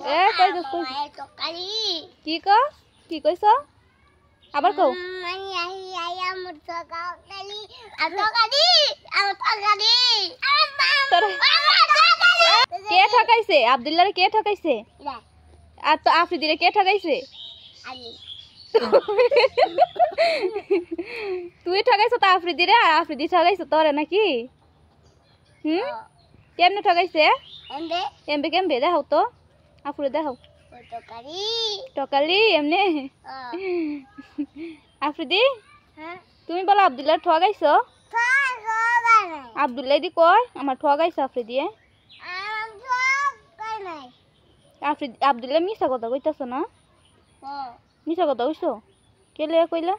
এ কই যাস কই কি ক কি কইছ আবার কও কে ঠকাইছে আব্দুল্লাহ কে ঠকাইছে আর তো আফ্রিদিরে কে ঠকাইছে তুই ঠকাইছ তো আফ্রিদিরে আর আফ্রিদি ঠকাইছ তোরে নাকি কেমনে ঠকাইছে এমবে কেমবে দেখাও তো আফুরে দেখাও টকালি এমনে আফ্রিদি তুমি বলো আব্দুল্লাহ ঠকাইছ আব্দুল্লাহ দি কয় আমার ঠকাইছ আফ্রিদি আফ্রিদি আব্দুল্লাহ মিছা কথা কইতাছ না মিছা কথা কইছ কে লিয়া কইলা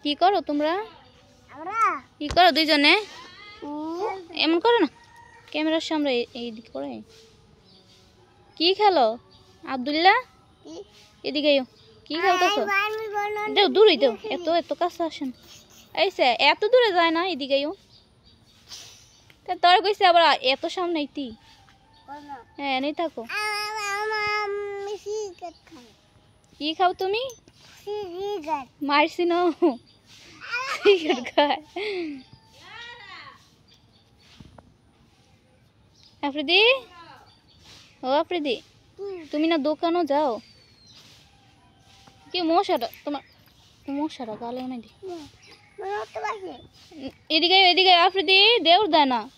কি করো তোমরা কি করো দুইজনে এমন করো না ক্যামেরার সামনে এই দিক করে কি খেলো আব্দুল্লাহ এদিকে কি খেলতেছ যাও দূরে যাও এত এত কাছে আসেন এইসে এত দূরে যায় না এদিকে তোর কইছে আবার এত সামনে আইতি হ্যাঁ নেই থাকো কি খাও তুমি মারছি না আফ্রিদি ও আফ্রিদি তুমি না দোকানও যাও কি মশাটা তোমার মশাটা গালে নাই এদিকে এদিকে আফ্রিদি দেউর দেয় না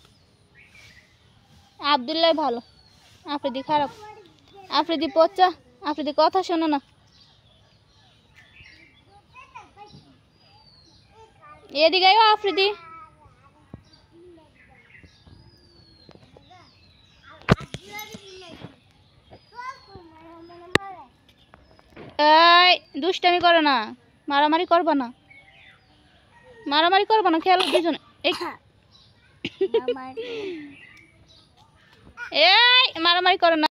আব্দুল্লাহ ভালো আফ্রিদি খারাপ আফ্রিদি পচা আফ্রিদি কথা শোনো না এদিকে আফ্রিদি দুষ্টামি করো না মারামারি করবা না খেলো দুজনে এই মারামারি করো না